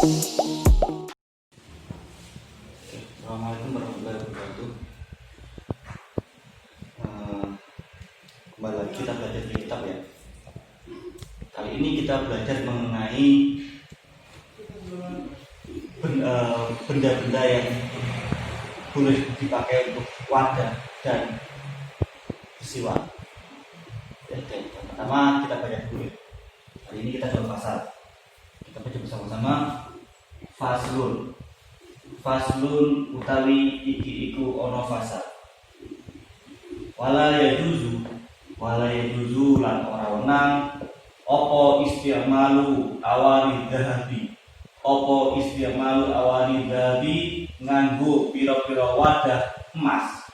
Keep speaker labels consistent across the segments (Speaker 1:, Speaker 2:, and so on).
Speaker 1: Assalamualaikum warahmatullahi wabarakatuh. Kembali lagi kita belajar di kitab ya. Kali ini kita belajar mengenai benda-benda yang boleh dipakai untuk wadah dan peristiwa. Oke, yang pertama kita baca dulu. Kali ini kita dalam pasal. Kita baca bersama-sama. Faslun utawi iki iku ono fasal. Wala yajuzu lan ora wenang apa istimalu awani dhahabi nganggo pira-pira wadah emas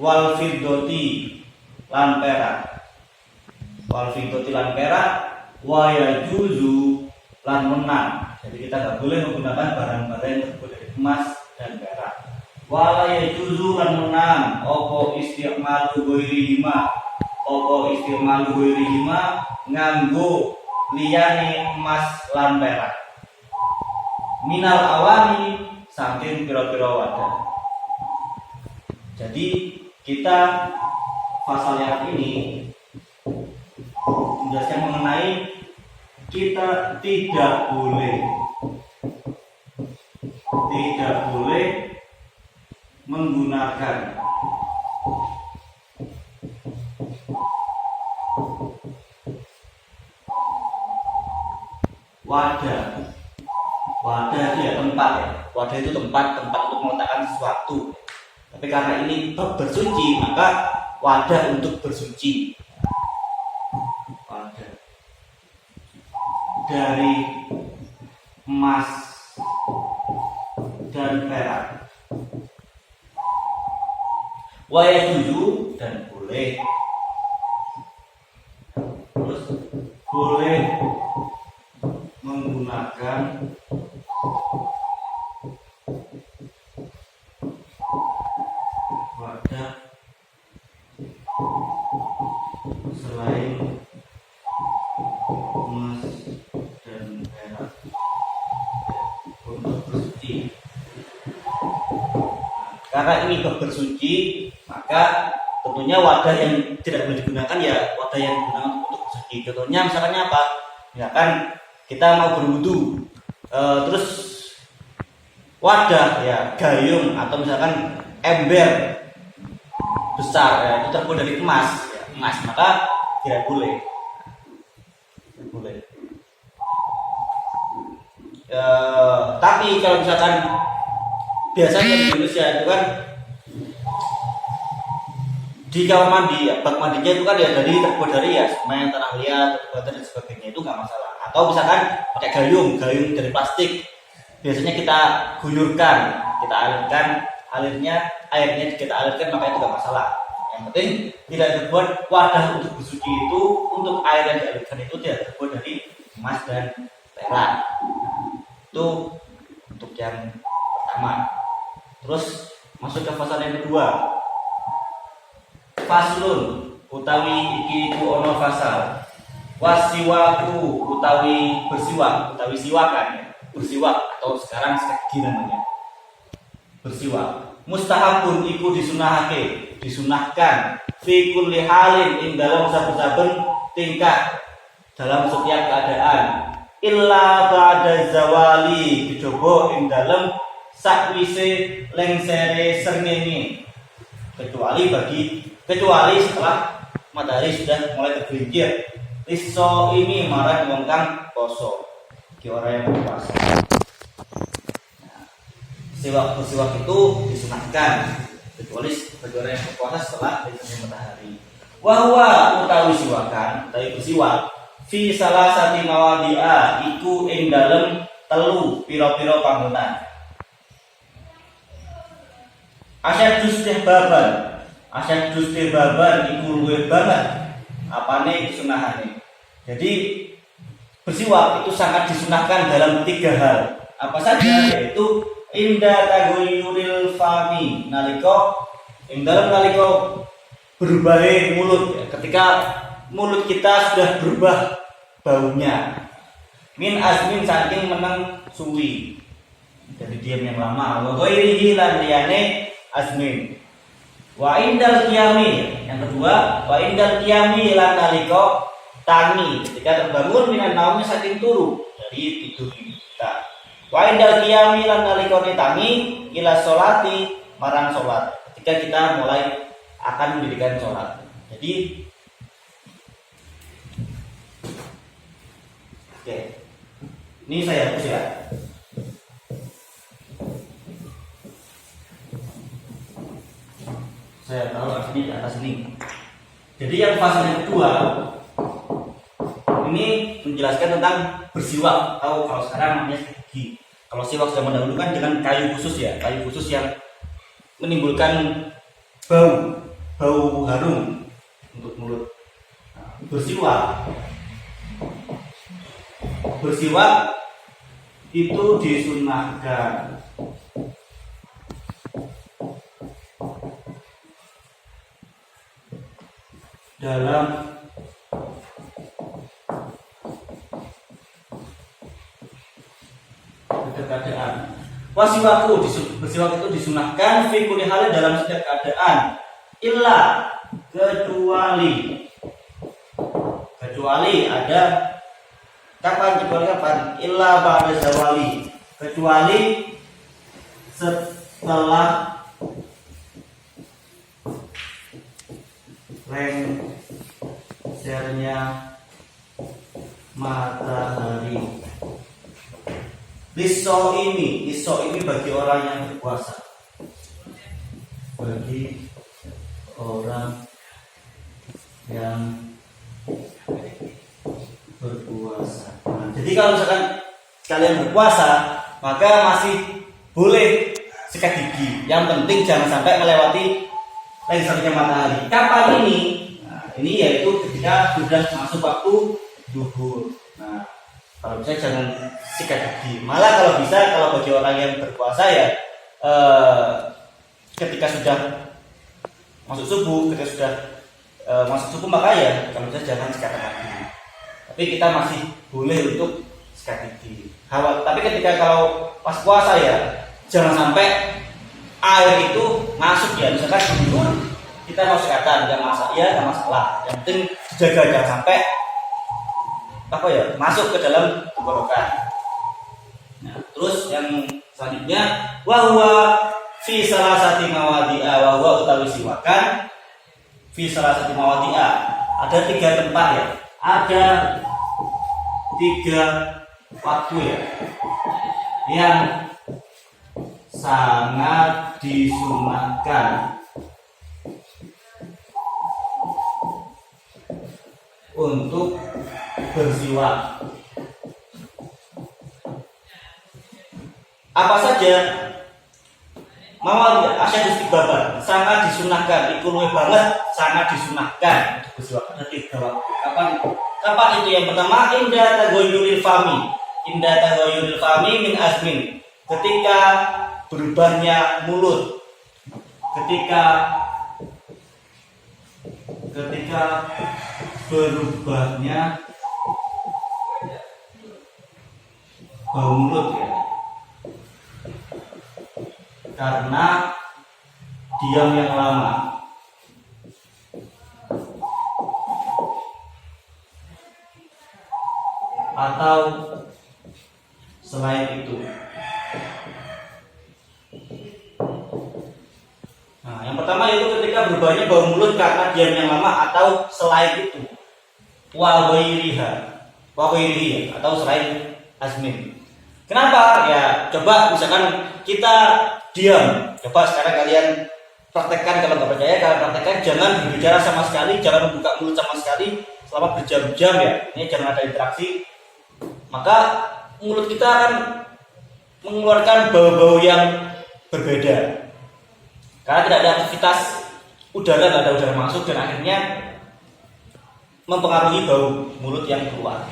Speaker 1: wal fiddati lan perak wa yajuzu lan menang. Jadi kita nggak boleh menggunakan barang-barang yang terbuat dari emas dan perak. Wala yajuzu lan menang opo istimalu ghairihima nganggo liyane emas lan perak. Minal awani saking pira-pira wadah. Jadi kita pasal yang ini menjelaskan mengenai kita tidak boleh menggunakan wadah itu ya tempat ya. Wadah itu tempat untuk meletakkan sesuatu. Tapi karena ini bab bersuci, maka wadah untuk bersuci. Wadah dari emas dan perak. Waya tujuh dan boleh. Terus boleh menggunakan wadah selain emas dan perak untuk bersuci. Karena ini bab bersuci, maka tentunya wadah yang tidak boleh digunakan ya wadah yang digunakan untuk bersuci. Contohnya misalkan apa? Misalkan kita mau berwudu, terus wadah ya gayung atau misalkan ember besar ya, itu terbuat dari emas, maka tidak boleh. Tapi kalau misalkan biasanya di Indonesia itu kan di kamar mandi ya, bak mandinya itu kan ya terbuat dari ya semen, tanah liat, batu dan sebagainya, itu nggak masalah. Atau misalkan pakai gayung dari plastik, biasanya kita guyurkan, kita alirkan airnya kita alirkan, maka itu nggak masalah. Yang penting tidak terbuat wadah untuk bersuci itu, untuk air yang dialirkan itu tidak terbuat dari emas dan perak. Itu untuk yang pertama. Terus masuk ke pasal yang kedua. Faslun utawi iki ku ono fasal. Wasiwaku utawi siwakan ya. Bersiwak atau sekarang sekegi namanya. Bersiwak. Mustahabun iku disunahkan fi kulli halin ing dalam saben-saben tingkah, dalam setiap keadaan. Illa ba'da zawali kecoba ing dalam sakwise lengsere srengenge, kecuali setelah matahari sudah mulai tergelincir. Liso ini marah wong kang poso, ki orang yang berpuasa. Siwak itu disunahkan kecuali bagi orang yang berpuasa setelah tergelincir matahari. Wahwa utawi bersiwak fi salasati mawadi'a iku ing dalem telu pira-pira panggonan. Asyad istihbaban iku luwih banget apane sunahane. Jadi bersiwak itu sangat disunahkan dalam 3 hal. Apa saja? Yaitu inda taghayyuril fami, nalika berubah mulut, ketika mulut kita sudah berubah baunya. min azmin saking meneng suwi, jadi diam yang lama. Wa ghairihi lan liyane azmin. Wa indal qiyami, yang kedua, wa indal qiyami lan nalika tangi, ketika terbangun minan naumi saking turu dari tidur kita. Wa indal qiyami lan nalika tangi ila sholati marang sholat, ketika kita mulai akan mendirikan sholat. Jadi oke, ini saya hapus ya. Saya taruh di atas ini. Jadi yang fase yang kedua ini menjelaskan tentang bersiwak, atau kalau sekarang namanya gigi. Kalau siwak sudah mendahulukan dengan kayu khusus ya, kayu khusus yang menimbulkan bau harum untuk mulut. Nah, bersiwak itu disunahkan. Dalam keadaan bersiwak itu disunahkan fi kulli halin, dalam setiap keadaan, illa kecuali ada kapan, illa ba'da zawali, kecuali setelah lengsernya matahari. Iso ini bagi orang yang berpuasa. Bagi orang yang berpuasa. Nah, jadi kalau misalkan kalian berpuasa, maka masih boleh sikat gigi. Yang penting jangan sampai melewati lengsernya matahari. Kapan ini? Nah, ini yaitu ketika sudah masuk waktu zuhur. Nah, kalau bisa jangan sikat gigi. Malah kalau bisa, kalau bagi orang yang berpuasa ya, ketika sudah masuk subuh, maka ya kalau bisa jangan sikat gigi. Tapi kita masih boleh untuk sikat gigi. Tapi ketika kalau pas puasa ya, jangan sampai air itu masuk ya. Misalkan tidur kita mau sikatan, nggak masalah. Yang penting dijaga jangan sampai masuk ke dalam tenggorokan. Nah, terus yang selanjutnya, wahwa fi salasati mawadi'a, wahwa utawi siwakan fi salasati mawadi'a, ada 3 tempat ya, ada 3 waktu ya yang sangat disunahkan untuk bersiwak. Apa saja? Mawadi asyad istighfar, sangat disunahkan, ikuluh banget, sangat disunahkan untuk bersiwak. Ada 3 waktu. Kapan itu? Yang pertama, inda tagoyuril fami min azmin, ketika berubahnya mulut, ketika berubahnya bau mulut ya, karena diam yang lama. Atau selain itu. Nah, yang pertama itu ketika berubahnya bau mulut karena diam yang lama atau selain itu. Wa ghairihi atau selain azmin. Kenapa? Ya coba misalkan kita diam. Coba sekarang kalian praktekkan, kalau nggak percaya kalian praktekkan, jangan berbicara sama sekali, jangan membuka mulut sama sekali selama berjam-jam ya. Ini jangan ada interaksi. Maka mulut kita akan mengeluarkan bau-bau yang berbeda. Karena tidak ada aktivitas udara, tidak ada udara masuk, dan akhirnya mempengaruhi bau mulut yang keluar.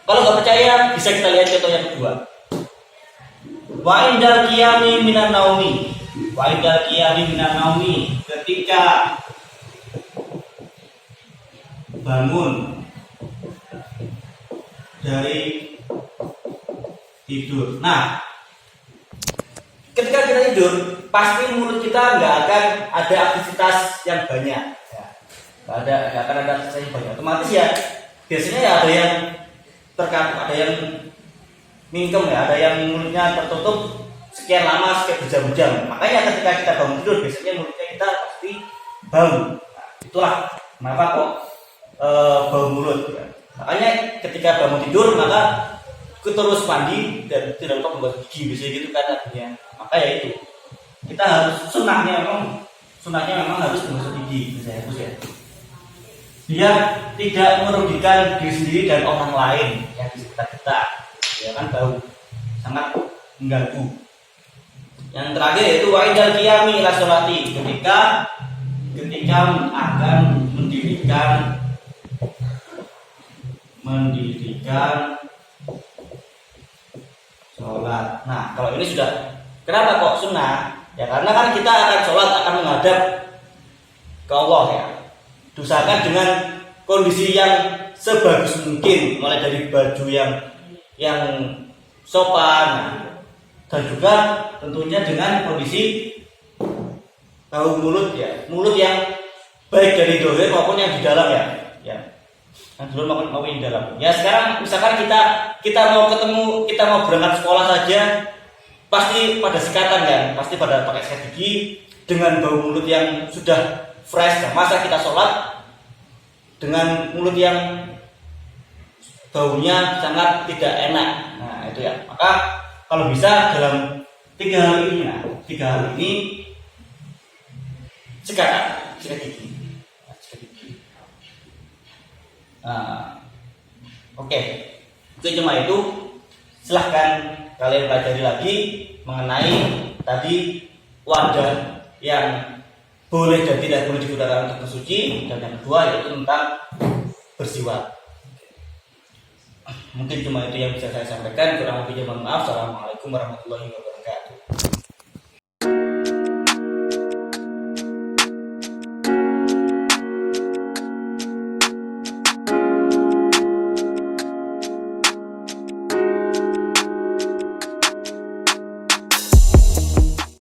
Speaker 1: Kalau nggak percaya, bisa kita lihat contoh yang kedua. Wa indal qiyami minan naumi. Ketika dari tidur. Nah, ketika kita tidur, pasti mulut kita nggak akan ada aktivitas yang banyak. Ya. Nggak akan ada aktivitas yang banyak. Otomatis ya, biasanya ya ada yang terkatup, ada yang mingkem ya, ada yang mulutnya tertutup sekian lama, sekian berjam-jam. Makanya ketika kita bangun tidur, biasanya mulutnya kita pasti bau. Nah, itulah kenapa kok bau mulut. Ya. Makanya ketika bangun tidur, maka terus mandi dan tidak lupa membuat gigi, biasanya gitu kan artinya. Maka ya itu kita harus sunahnya memang harus membasuh gigi, misalnya harus ya, biar tidak merugikan diri sendiri dan orang lain yang di sekitar kita, ya kan, bau sangat mengganggu. Yang terakhir yaitu wa'idal qiyami ila sholati, ketika akan mendirikan sholat. Nah, kalau ini sudah, kenapa kok sunnah? Ya karena kan kita akan sholat, akan menghadap ke Allah ya. Usahakan dengan kondisi yang sebagus mungkin, mulai dari baju yang sopan, dan juga tentunya dengan kondisi bau mulut ya, mulut yang baik dari dohir maupun yang di dalam ya. Yang dulu maupun di dalam. Ya sekarang misalkan kita mau ketemu, kita mau berangkat sekolah saja, pasti pada sikatan kan, pasti pada pakai sikat gigi dengan bau mulut yang sudah fresh. Nah, masa kita sholat dengan mulut yang baunya sangat tidak enak. Nah itu ya. Maka kalau bisa dalam tiga hal ini sikat gigi. Oke. Cuma itu, silahkan kalian pelajari lagi mengenai tadi wadah yang boleh dan tidak boleh digunakan untuk bersuci, dan yang kedua yaitu tentang bersiwak. Mungkin cuma itu yang bisa saya sampaikan, kurang lebihnya mohon maaf. Assalamualaikum warahmatullahi wabarakatuh.